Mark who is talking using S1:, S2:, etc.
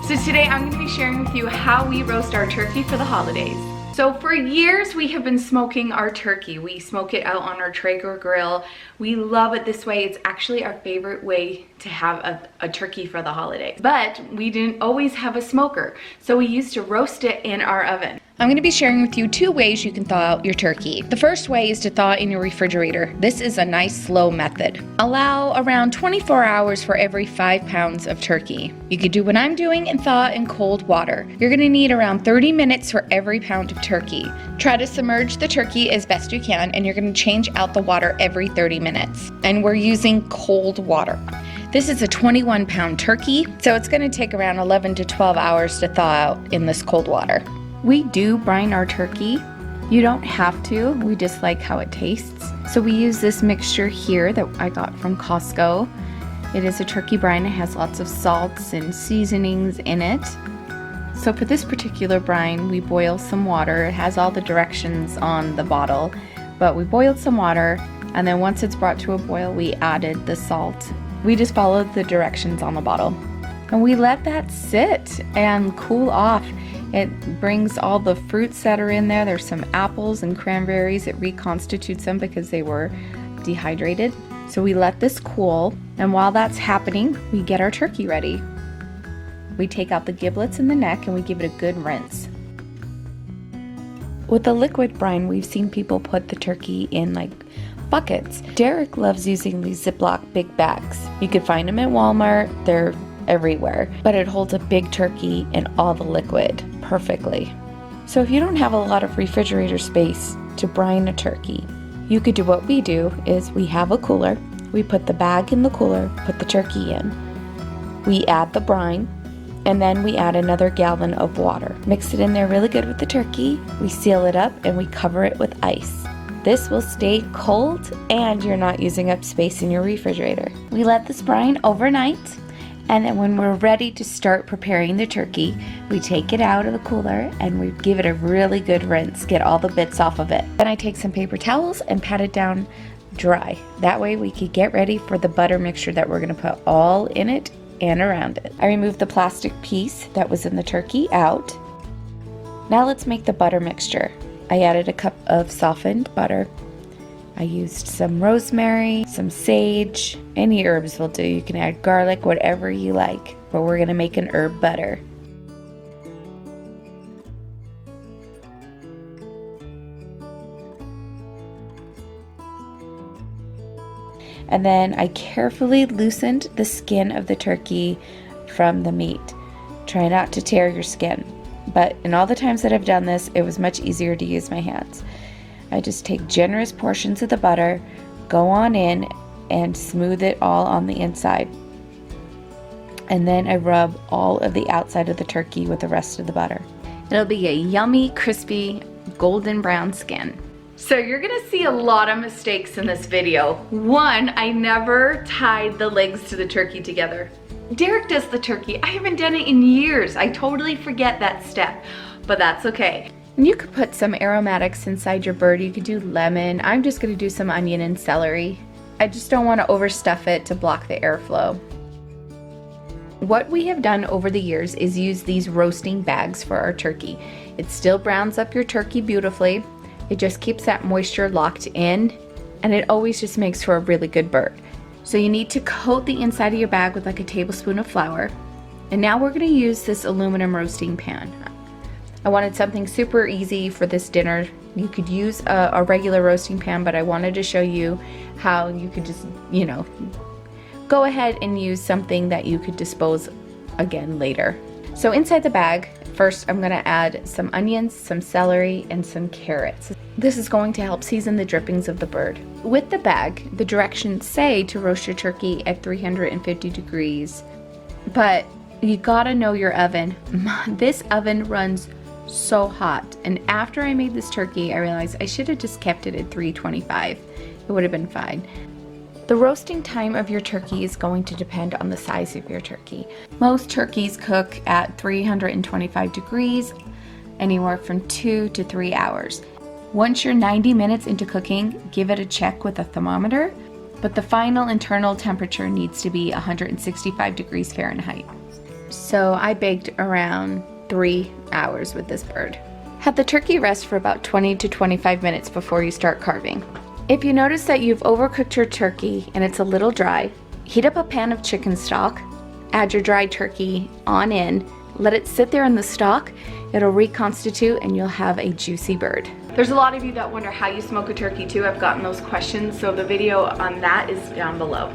S1: So today I'm going to be sharing with you how we roast our turkey for the holidays. So for years we have been smoking our turkey. We smoke it out on our Traeger grill. We love it this way. It's actually our favorite way to have a turkey for the holidays. But we didn't always have a smoker, so we used to roast it in our oven.
S2: I'm going to be sharing with you 2 ways you can thaw out your turkey. The first way is to thaw in your refrigerator. This is a nice slow method. Allow around 24 hours for every 5 pounds of turkey. You could do what I'm doing and thaw in cold water. You're going to need around 30 minutes for every pound of turkey. Try to submerge the turkey as best you can, and you're going to change out the water every 30 minutes. And we're using cold water. This is a 21-pound turkey, so it's going to take around 11 to 12 hours to thaw out in this cold water. We do brine our turkey. You don't have to, we just like how it tastes. So we use this mixture here that I got from Costco. It is a turkey brine. It has lots of salts and seasonings in it. So for this particular brine, we boil some water. It has all the directions on the bottle, but we boiled some water, and then once it's brought to a boil, we added the salt. We just followed the directions on the bottle. And we let that sit and cool off. It brings all the fruits that are in there. There's some apples and cranberries. It reconstitutes them because they were dehydrated. So we let this cool, and while that's happening, we get our turkey ready. We take out the giblets and the neck and we give it a good rinse. With the liquid brine, we've seen people put the turkey in like buckets. Derek loves using these Ziploc big bags. You could find them at Walmart. They're everywhere, but it holds a big turkey and all the liquid perfectly. So if you don't have a lot of refrigerator space to brine a turkey, you could do what we do is we have a cooler. We put the bag in the cooler, put the turkey in. We add the brine, and then we add another gallon of water. Mix it in there really good with the turkey. We seal it up and we cover it with ice. This will stay cold and you're not using up space in your refrigerator. We let this brine overnight, and then when we're ready to start preparing the turkey, we take it out of the cooler and we give it a really good rinse, get all the bits off of it. Then I take some paper towels and pat it down dry. That way we could get ready for the butter mixture that we're gonna put all in it and around it. I removed the plastic piece that was in the turkey out. Now let's make the butter mixture. I added a cup of softened butter. I used some rosemary, some sage, any herbs will do. You can add garlic, whatever you like, but we're gonna make an herb butter. And then I carefully loosened the skin of the turkey from the meat. Try not to tear your skin. But in all the times that I've done this, it was much easier to use my hands. I just take generous portions of the butter, go on in, and smooth it all on the inside. And then I rub all of the outside of the turkey with the rest of the butter. It'll be a yummy, crispy, golden brown skin.
S1: So you're gonna see a lot of mistakes in this video. One, I never tied the legs to the turkey together. Derek does the turkey. I haven't done it in years. I totally forget that step, but that's okay.
S2: And you could put some aromatics inside your bird. You could do lemon. I'm just gonna do some onion and celery. I just don't wanna overstuff it to block the airflow. What we have done over the years is use these roasting bags for our turkey. It still browns up your turkey beautifully. It just keeps that moisture locked in, and it always just makes for a really good bird. So you need to coat the inside of your bag with like a tablespoon of flour. And now we're gonna use this aluminum roasting pan. I wanted something super easy for this dinner. You could use a regular roasting pan, but I wanted to show you how you could just, go ahead and use something that you could dispose again later. So inside the bag, first I'm gonna add some onions, some celery, and some carrots. This is going to help season the drippings of the bird. With the bag, the directions say to roast your turkey at 350 degrees, but you gotta know your oven. This oven runs so hot, and after I made this turkey, I realized I should have just kept it at 325. It would have been fine. The roasting time of your turkey is going to depend on the size of your turkey. Most turkeys cook at 325 degrees, anywhere from 2 to 3 hours. Once you're 90 minutes into cooking, give it a check with a thermometer, but the final internal temperature needs to be 165 degrees Fahrenheit. So I baked around 3 hours with this bird. Have the turkey rest for about 20 to 25 minutes before you start carving. If you notice that you've overcooked your turkey and it's a little dry, heat up a pan of chicken stock, add your dried turkey on in, let it sit there in the stock, it'll reconstitute and you'll have a juicy bird.
S1: There's a lot of you that wonder how you smoke a turkey too. I've gotten those questions, so the video on that is down below.